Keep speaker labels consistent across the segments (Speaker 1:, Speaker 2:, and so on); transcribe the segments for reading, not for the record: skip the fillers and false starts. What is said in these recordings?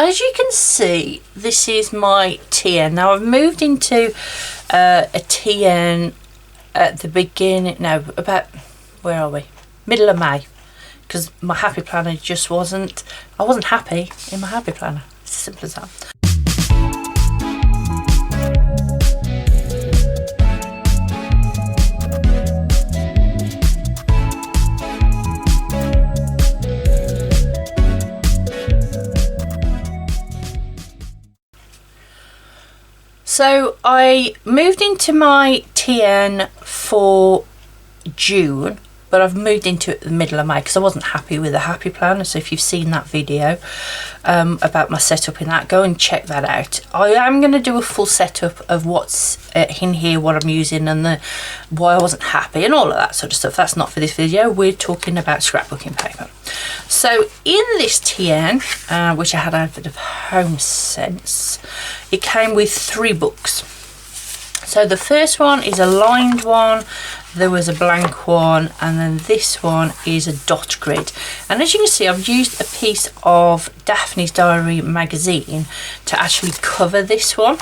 Speaker 1: as you can see, this is my TN. Now I've moved into a TN at the beginning, no, about, where are we? Middle of May, because my happy planner just wasn't, I wasn't happy in my happy planner. It's as simple as that. So I moved into my TN for June, but I've moved into it the middle of May because I wasn't happy with the happy planner. So if you've seen that video about my setup in that, go and check that out. I am going to do a full setup of what's in here, what I'm using, and why I wasn't happy and all of that sort of stuff. That's not for this video. We're talking about scrapbooking paper. So in this TN, which I had out of Home Sense, it came with 3 books. So the first one is a lined one, there was a blank one, and then this one is a dot grid. And as you can see, I've used a piece of Daphne's Diary magazine to actually cover this one.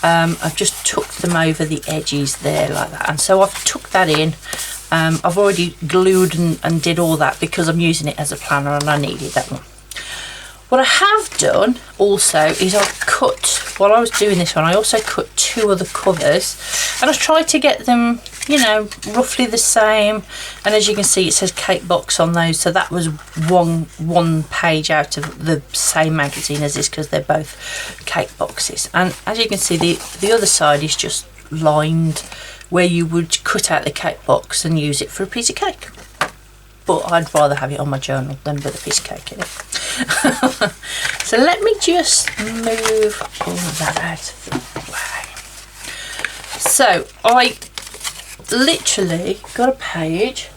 Speaker 1: I've just tucked them over the edges there like that, and so I've tucked that in. I've already glued and did all that because I'm using it as a planner and I needed that one. What I have done also is I've cut, while I was doing this one, I also cut 2 other covers, and I've tried to get them, you know, roughly the same. And as you can see, it says cake box on those, so that was one page out of the same magazine as this because they're both cake boxes. And as you can see, the other side is just lined where you would cut out the cake box and use it for a piece of cake. But I'd rather have it on my journal than with a piece of cake in it. So let me just move all of that out of the way. So I literally got a page .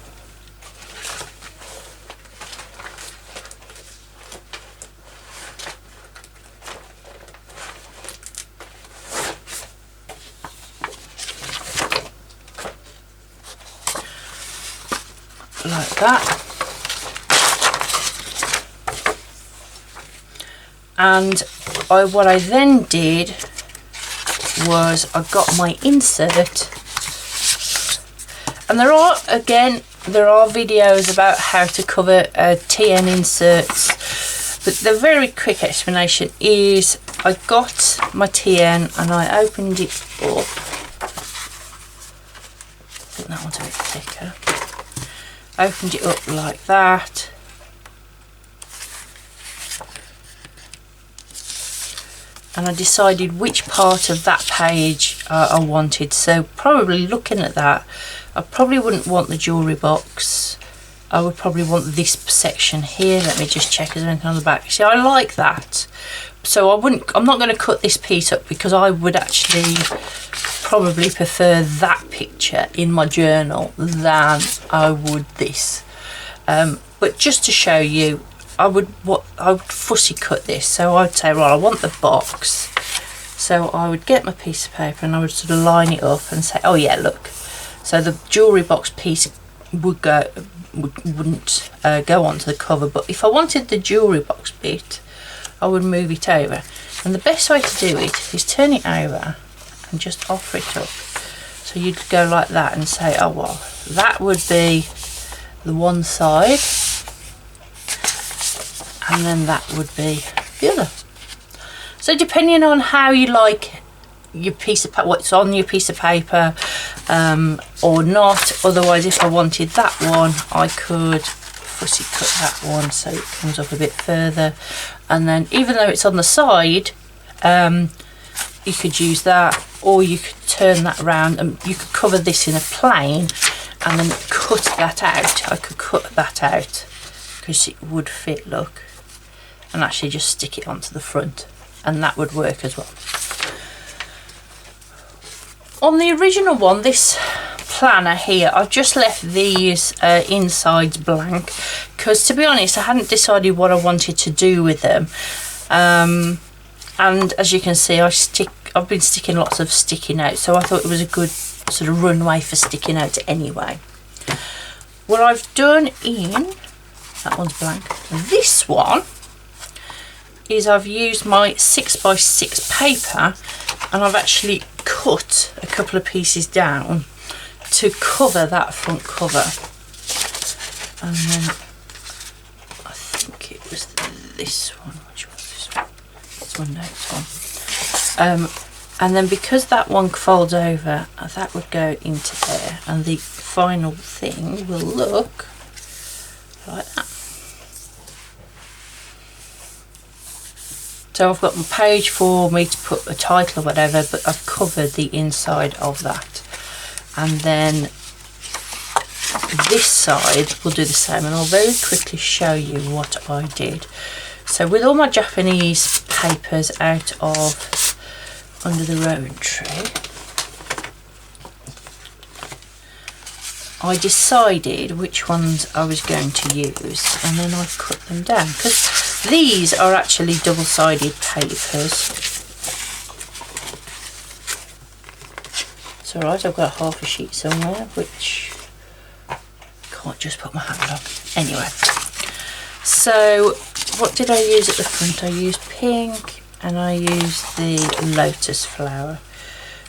Speaker 1: Like that, and what I then did was I got my insert, and there are videos about how to cover TN inserts, but the very quick explanation is I got my TN and I opened it up. I think that one's a bit thicker. Opened it up like that, and I decided which part of that page I wanted. So probably looking at that, I probably wouldn't want the jewellery box. I would probably want this section here. Let me just check, is there anything on the back? See, I like that, so I'm not going to cut this piece up because I would actually probably prefer that picture in my journal than I would this. But just to show you, I would fussy cut this. So I'd say, right, I want the box. So I would get my piece of paper and I would sort of line it up and say, oh yeah, look. So the jewellery box piece wouldn't go onto the cover, but if I wanted the jewellery box bit, I would move it over. And the best way to do it is turn it over and just offer it up. So you'd go like that and say, oh well, that would be the one side, and then that would be the other. So depending on how you like your piece of what's on your piece of paper or not. Otherwise, if I wanted that one, I could fussy cut that one so it comes up a bit further, and then even though it's on the side, you could use that, or you could turn that around and you could cover this in a plain and then cut that out. I could cut that out because it would fit, look, and actually just stick it onto the front, and that would work as well. On the original one, this planner here, I've just left these insides blank because, to be honest, I hadn't decided what I wanted to do with them. And as you can see, I've been sticking lots of sticky notes, so I thought it was a good sort of runway for sticky notes anyway. What I've done in, that one's blank, this one is I've used my 6x6 paper, and I've actually cut a couple of pieces down to cover that front cover. And then I think it was this one. Which was this one? This one, no, this one. And then because that one folds over, that would go into there, and the final thing will look like that. So I've got my page for me to put a title or whatever, but I've covered the inside of that. And then this side will do the same, and I'll very quickly show you what I did. So with all my Japanese papers out of under the rowan tree, I decided which ones I was going to use, and then I cut them down, because these are actually double-sided papers. It's alright, I've got half a sheet somewhere, which I can't just put my hand on. Anyway, so what did I use at the front? I used pink, and I used the lotus flower.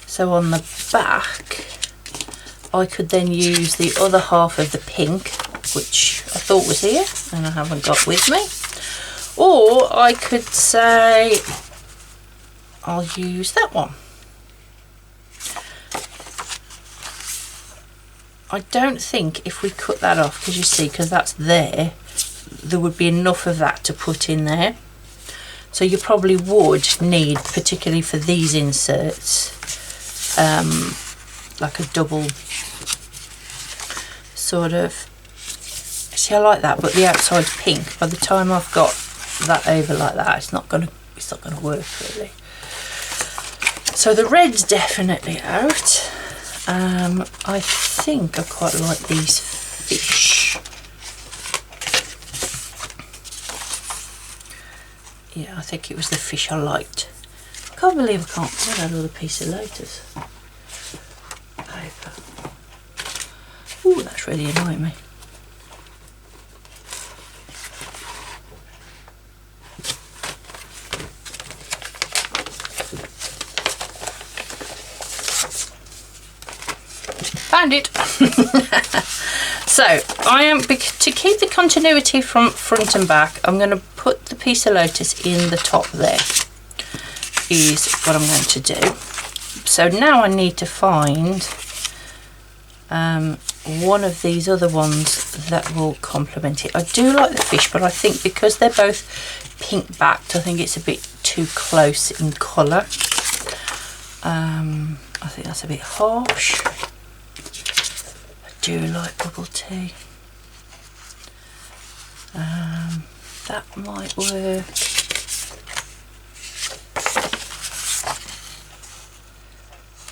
Speaker 1: So on the back, I could then use the other half of the pink, which I thought was here and I haven't got with me. Or I could say I'll use that one. I don't think if we cut that off, because you see, because that's there would be enough of that to put in there. So you probably would need, particularly for these inserts, like a double sort of, see, I like that, but the outside's pink. By the time I've got that over like that, it's not gonna work really. So the red's definitely out. I think I quite like these fish. Yeah, I think it was the fish I liked. I can't believe I can't pull out another piece of lotus paper. Ooh, that's really annoying me. Found it. So I am, to keep the continuity from front and back, I'm going to put the piece of lotus in the top there, is what I'm going to do. So now I need to find one of these other ones that will complement it. I do like the fish, but I think because they're both pink backed, I think it's a bit too close in colour. I think that's a bit harsh. I do like bubble tea. That might work.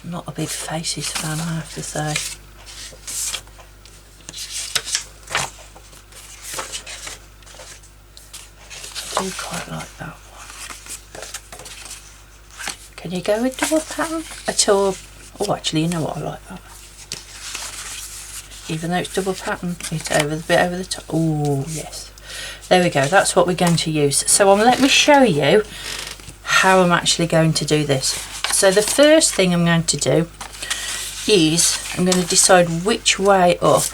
Speaker 1: Not a big faces fan, I have to say. I do quite like that one. Can you go with double pattern at all? Oh, actually, you know what, I like that. Even though it's double pattern, it's over the bit over the top. Oh yes, there we go. That's what we're going to use. So let me show you how I'm actually going to do this. So the first thing I'm going to do is I'm going to decide which way up.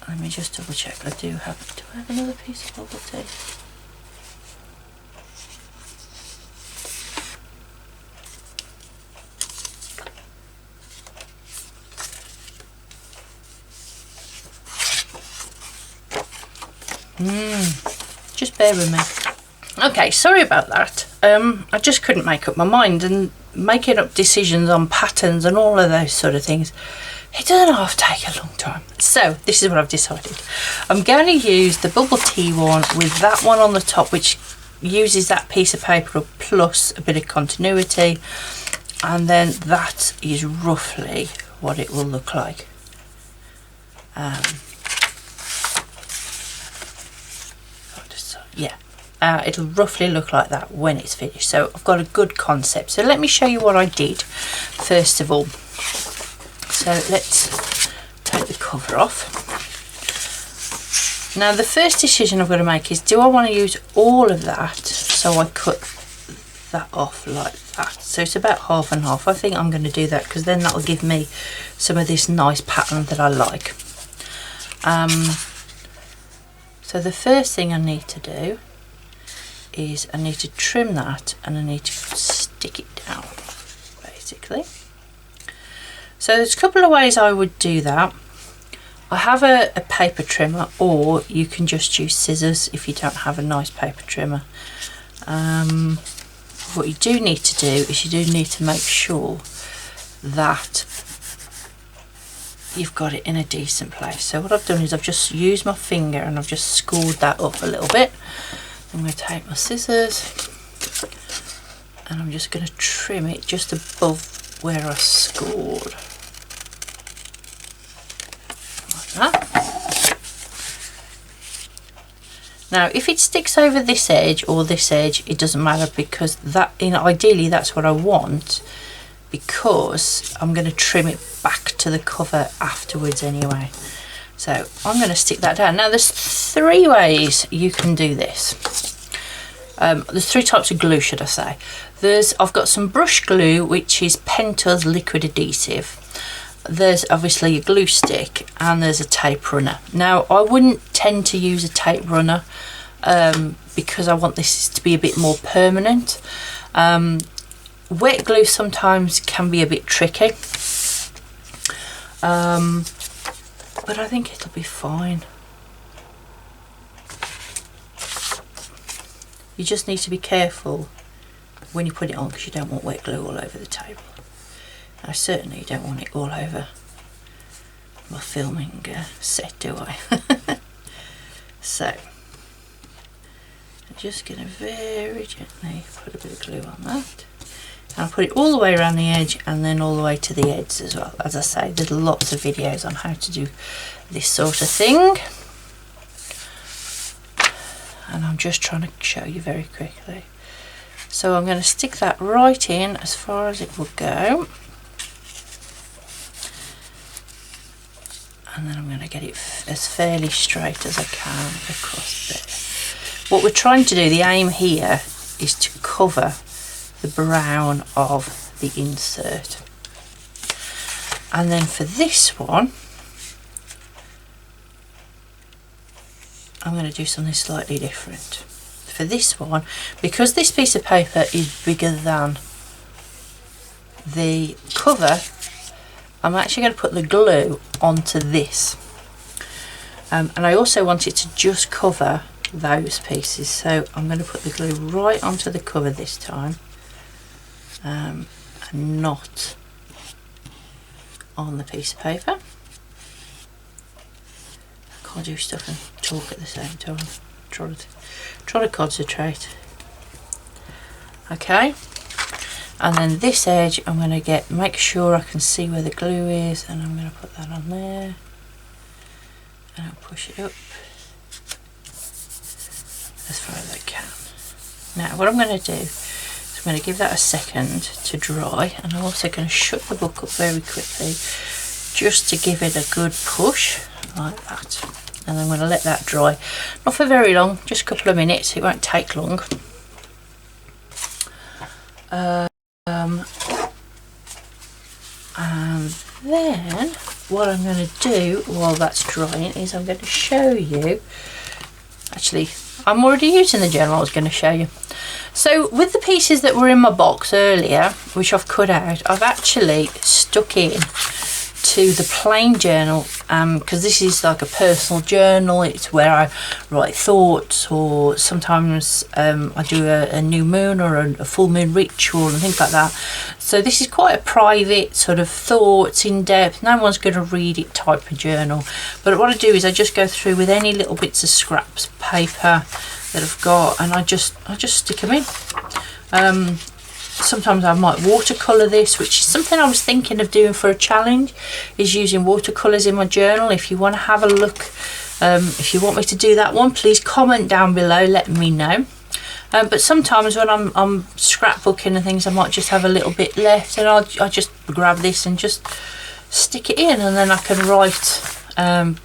Speaker 1: Let me just double check. Do I have another piece of bubble tea? Just bear with me. Okay, sorry about that. I just couldn't make up my mind, and making up decisions on patterns and all of those sort of things, it doesn't half take a long time. So this is what I've decided. I'm going to use the bubble tea one with that one on the top, which uses that piece of paper plus a bit of continuity, and then that is roughly what it will look like. Yeah, it'll roughly look like that when it's finished. So I've got a good concept. So let me show you what I did first of all. So let's take the cover off. Now the first decision I've got to make is, do I want to use all of that? So I cut that off like that. So it's about half and half. I think I'm going to do that because then that'll give me some of this nice pattern that I like. So the first thing I need to do is I need to trim that, and I need to stick it down, basically. So there's a couple of ways I would do that. I have a paper trimmer, or you can just use scissors if you don't have a nice paper trimmer. What you do need to do is you do need to make sure that you've got it in a decent place. So what I've done is I've just used my finger and I've just scored that up a little bit. I'm going to take my scissors and I'm just going to trim it just above where I scored. Like that. Now if it sticks over this edge or this edge, it doesn't matter, because that, ideally that's what I want, because I'm going to trim it back to the cover afterwards anyway. So I'm going to stick that down. Now there's 3 ways you can do this. There's 3 types of glue, should I say. I've got some brush glue, which is Pentas liquid adhesive. There's obviously a glue stick, and there's a tape runner. Now I wouldn't tend to use a tape runner because I want this to be a bit more permanent. Wet glue sometimes can be a bit tricky, but I think it'll be fine. You just need to be careful when you put it on, because you don't want wet glue all over the table. I certainly don't want it all over my filming set, do I? So I'm just going to very gently put a bit of glue on that. And I'll put it all the way around the edge, and then all the way to the edges as well. As I say, there's lots of videos on how to do this sort of thing, and I'm just trying to show you very quickly. So I'm going to stick that right in as far as it will go, and then I'm going to get it as fairly straight as I can across there. What we're trying to do, the aim here, is to cover the brown of the insert. And then for this one, I'm going to do something slightly different. For this one, because this piece of paper is bigger than the cover, I'm actually going to put the glue onto this. And I also want it to just cover those pieces, so I'm going to put the glue right onto the cover this time. And not on the piece of paper. I can't do stuff and talk at the same time. Try to concentrate. Okay, and then this edge I'm going to make sure I can see where the glue is, and I'm going to put that on there, and I'll push it up as far as I can. Now what I'm going to do, I'm going to give that a second to dry, and I'm also going to shut the book up very quickly just to give it a good push like that, and I'm going to let that dry, not for very long, just a couple of minutes, it won't take long. And then what I'm going to do while that's drying is I'm going to show you, actually I'm already using the journal I was going to show you. So with the pieces that were in my box earlier, which I've cut out, I've actually stuck in to the plain journal, because this is like a personal journal. It's where I write thoughts, or sometimes I do a new moon or a full moon ritual and things like that. So this is quite a private sort of thoughts, in depth, no one's going to read it type of journal. But what I do is I just go through with any little bits of scraps paper that I've got, and I just stick them in. Sometimes I might watercolour this, which is something I was thinking of doing for a challenge, is using watercolours in my journal. If you want to have a look, if you want me to do that one, please comment down below, let me know. But sometimes when I'm scrapbooking and things, I might just have a little bit left, and I just grab this and just stick it in, and then I can write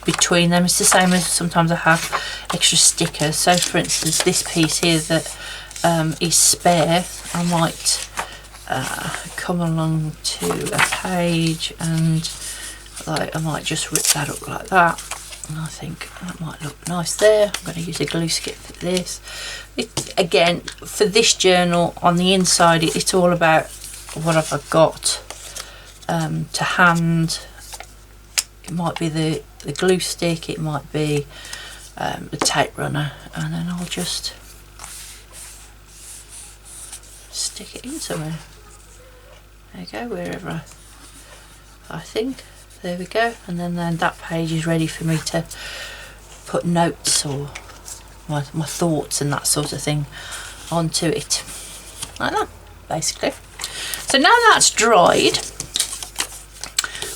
Speaker 1: between them. It's the same as sometimes I have extra stickers. So for instance, this piece here that is spare, I might come along to a page and I might just rip that up like that, and I think that might look nice there. I'm going to use a glue stick for this. Again, for this journal, on the inside it's all about what have I got to hand. It might be the glue stick, it might be the tape runner, and then I'll just stick it in somewhere. There you go, wherever I think. There we go, and then that page is ready for me to put notes or my thoughts and that sort of thing onto it, like that, basically. So now that's dried,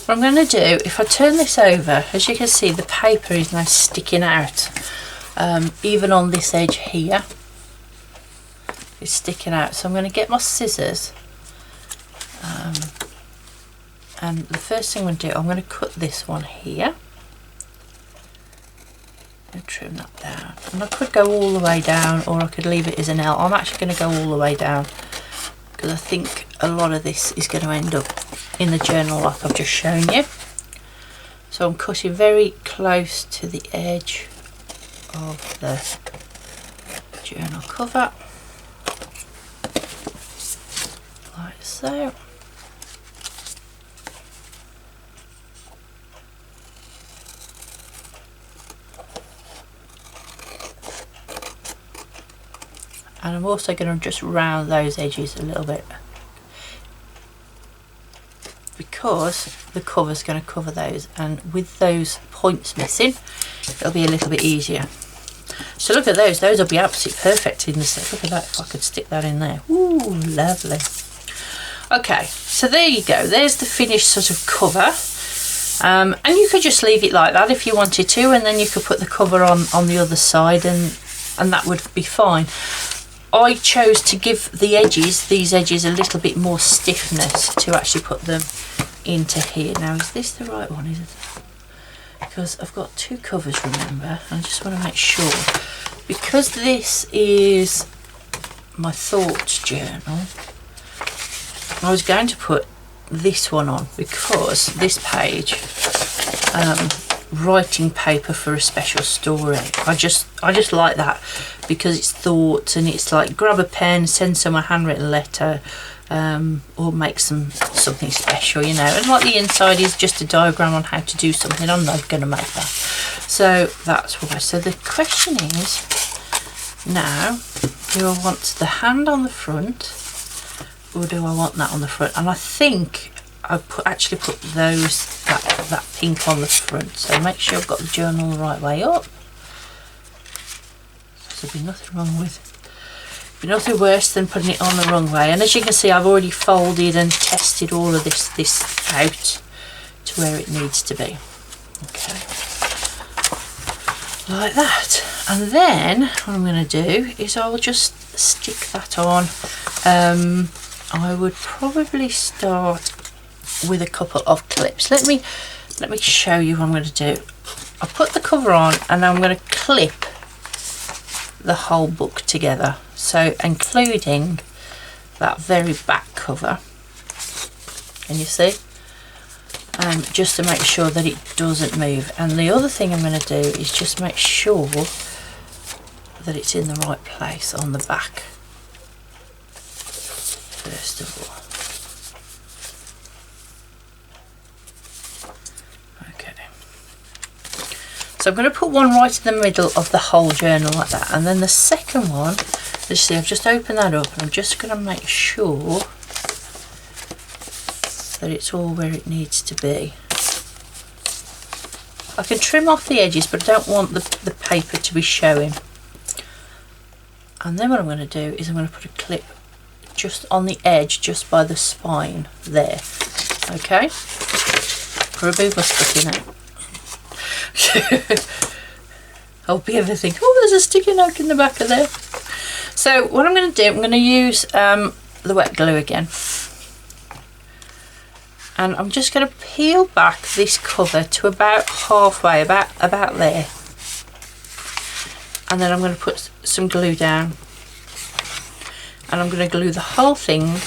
Speaker 1: what I'm going to do, if I turn this over, as you can see, the paper is now sticking out, even on this edge here, it's sticking out. So I'm going to get my scissors, and the first thing I'm going to do, I'm going to cut this one here and trim that down. And I could go all the way down, or I could leave it as an L. I'm actually going to go all the way down because I think a lot of this is going to end up in the journal like I've just shown you. So I'm cutting very close to the edge of the journal cover, like so. And I'm also going to just round those edges a little bit because the cover's going to cover those, and with those points missing it'll be a little bit easier. So look at those will be absolutely perfect in the set. Look at that, if I could stick that in there. Ooh, lovely. Okay, so there you go, there's the finished sort of cover. And you could just leave it like that if you wanted to, and then you could put the cover on the other side, and that would be fine. I chose to give the edges, these edges, a little bit more stiffness to actually put them into here. Now, is this the right one? Is it? Because I've got two covers, remember, I just want to make sure. Because this is my thoughts journal, I was going to put this one on because this page, writing paper for a special story, I just like that because it's thoughts, and it's like grab a pen, send someone a handwritten letter, or make something special, you know. And like the inside is just a diagram on how to do something, I'm not going to make that. So that's why. So the question is now, do I want the hand on the front, or do I want that on the front? And I think I actually put that pink on the front, so make sure I've got the journal the right way up. There'll be nothing wrong with it. Be nothing worse than putting it on the wrong way. And as you can see, I've already folded and tested all of this out to where it needs to be. Okay, like that. And then what I'm going to do is I'll just stick that on. I would probably start with a couple of clips. Let me show you what I'm going to do. I'll put the cover on, and I'm going to clip the whole book together, so including that very back cover. Can you see? Just to make sure that it doesn't move. And the other thing I'm going to do is just make sure that it's in the right place on the back first of all. So I'm going to put one right in the middle of the whole journal like that, and then the second one, you see, I've just opened that up, and I'm just going to make sure that it's all where it needs to be. I can trim off the edges, but I don't want the paper to be showing. And then what I'm going to do is I'm going to put a clip just on the edge, just by the spine there. Okay? Remove my sticky note. I'll be able to think, oh, there's a sticky note in the back of there. So what I'm going to do, I'm going to use the wet glue again, And I'm just going to peel back this cover to about halfway, about there. And then I'm going to put some glue down. And I'm going to glue the whole thing,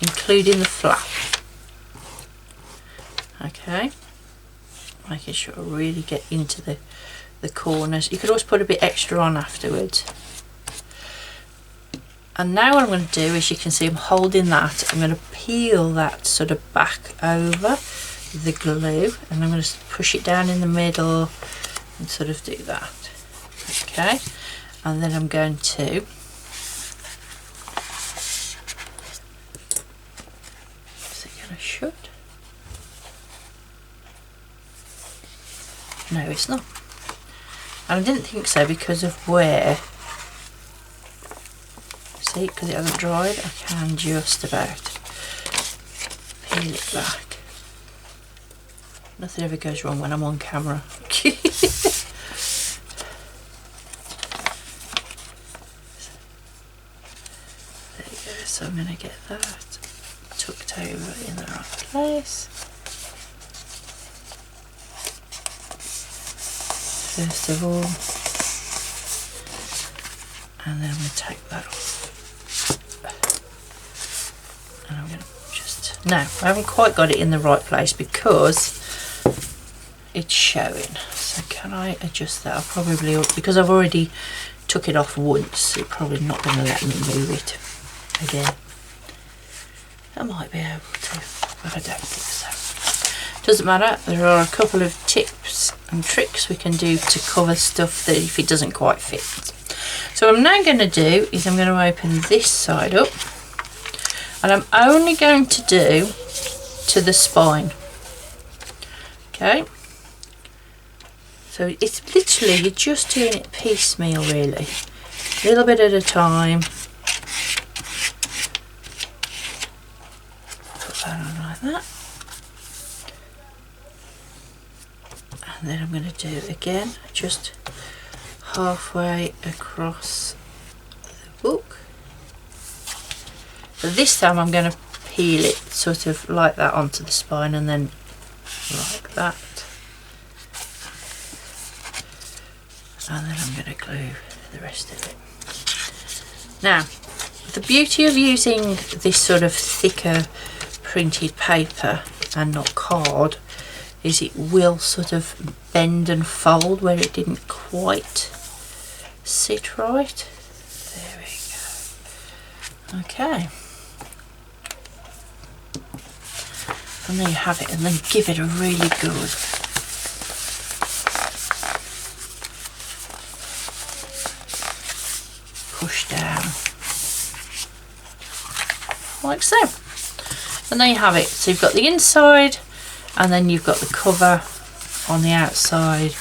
Speaker 1: including the flap. Okay. Making sure I really get into the corners. You could always put a bit extra on afterwards. And now what I'm going to do, as you can see, I'm holding that. I'm going to peel that sort of back over the glue, and I'm going to push it down in the middle and sort of do that. Okay, and then I'm going to is it going to shut? No, it's not. And I didn't think so because of where. See, because it hasn't dried, I can just about peel it back. Nothing ever goes wrong when I'm on camera. There you go, so I'm going to get that tucked over in the right place. First of all, and then I'm going to take that off. And I'm going to just, no, I haven't quite got it in the right place because it's showing. So can I adjust that? I'll probably, because I've already took it off once, it's probably not going to let me move it again. I might be able to, but I don't think so. Doesn't matter, there are a couple of tips and tricks we can do to cover stuff that if it doesn't quite fit. So what I'm now going to do is I'm going to open this side up, and I'm only going to do to the spine. Okay, so it's literally, you're just doing it piecemeal really, a little bit at a time. Put that on like that, and then I'm going to do it again, just halfway across the book. But this time I'm going to peel it sort of like that onto the spine, and then like that, and then I'm going to glue the rest of it. Now the beauty of using this sort of thicker printed paper and not card is it will sort of bend and fold where it didn't quite sit right. There we go. Okay, and there you have it, and then give it a really good push down like so, and there you have it. So you've got the inside, and then you've got the cover on the outside,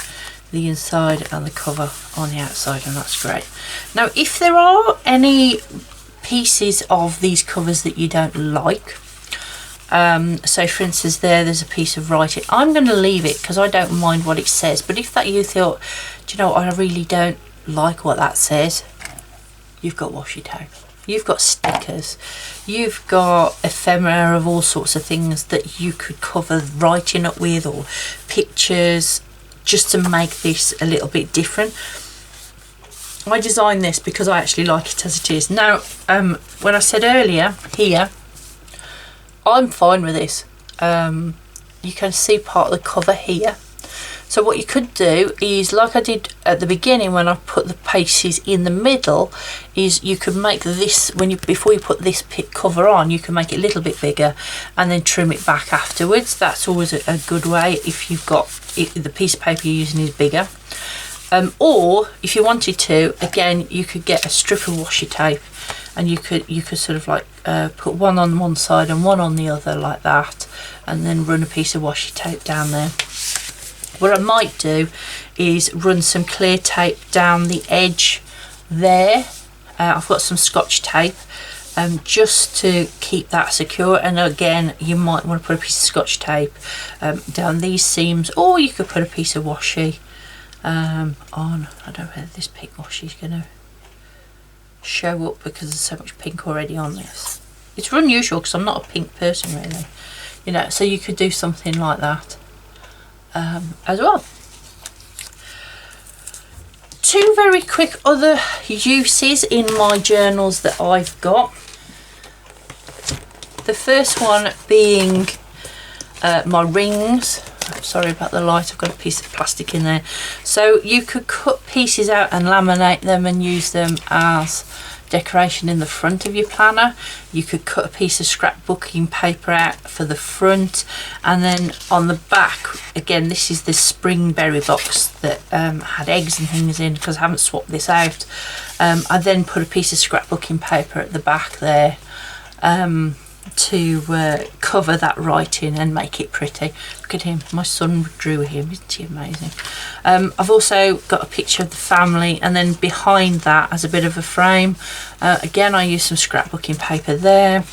Speaker 1: the inside and the cover on the outside, and that's great. Now if there are any pieces of these covers that you don't like, so for instance there's a piece of writing, I'm going to leave it because I don't mind what it says, but if that you thought, do you know what, I really don't like what that says, you've got washi tape, you've got stickers, you've got ephemera of all sorts of things that you could cover writing up with, or pictures, just to make this a little bit different. I designed this because I actually like it as it is. Now when I said earlier here, I'm fine with this. You can see part of the cover here. So what you could do is, like I did at the beginning when I put the pieces in the middle, is you could make this, before you put this cover on, you can make it a little bit bigger and then trim it back afterwards. That's always a good way if you've got the piece of paper you're using is bigger. Or if you wanted to, again, you could get a strip of washi tape, and you could sort of like put one on one side and one on the other like that, and then run a piece of washi tape down there. What I might do is run some clear tape down the edge there. I've got some Scotch tape just to keep that secure, and again you might want to put a piece of Scotch tape down these seams, or you could put a piece of washi on. I don't know whether this pink washi is going to show up because there's so much pink already on this. It's unusual because I'm not a pink person really. you know, so you could do something like that as well. Two very quick other uses in my journals that I've got. The first one being my rings. Sorry about the light, I've got a piece of plastic in there. So you could cut pieces out and laminate them and use them as decoration in the front of your planner. You could cut a piece of scrapbooking paper out for the front, and then on the back, again, this is the spring berry box that had eggs and things in, because I haven't swapped this out. I then put a piece of scrapbooking paper at the back there to cover that writing and make it pretty. Look at him, my son drew him, isn't he amazing? I've also got a picture of the family, and then behind that as a bit of a frame, again I use some scrapbooking paper there.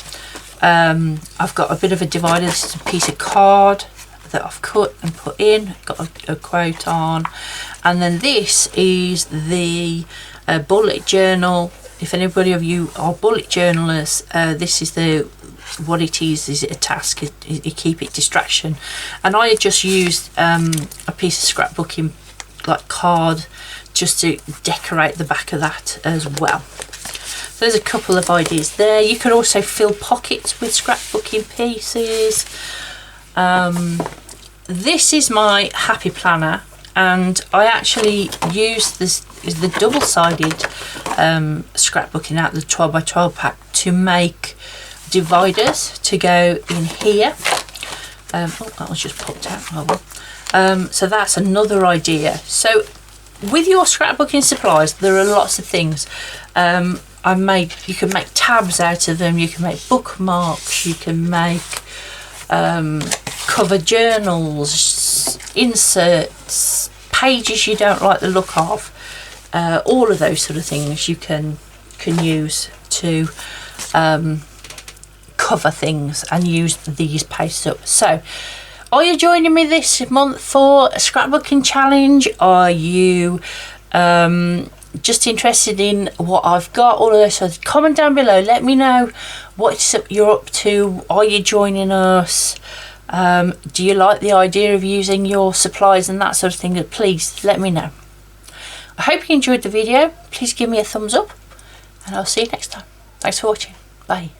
Speaker 1: I've got a bit of a divider. This is a piece of card that I've cut and put in, got a quote on, and then this is the bullet journal. If anybody of you are bullet journalers, this is what it is a task. You keep it distraction, and I had just used a piece of scrapbooking like card just to decorate the back of that as well. So there's a couple of ideas there. You can also fill pockets with scrapbooking pieces. This is my happy planner, and I actually used this is the double-sided scrapbooking out the 12 by 12 pack to make dividers to go in here. Oh, that was just popped out. Oh, well. So that's another idea. So with your scrapbooking supplies, there are lots of things. You can make tabs out of them, you can make bookmarks, you can make cover journals, inserts, pages you don't like the look of, all of those sort of things you can use to cover things and use these pages up. So are you joining me this month for a scrapbooking challenge? Are you just interested in what I've got? All of those, so comment down below, let me know what you're up to. Are you joining us? Do you like the idea of using your supplies and that sort of thing? Please let me know. I hope you enjoyed the video. Please give me a thumbs up, and I'll see you next time. Thanks for watching. Bye.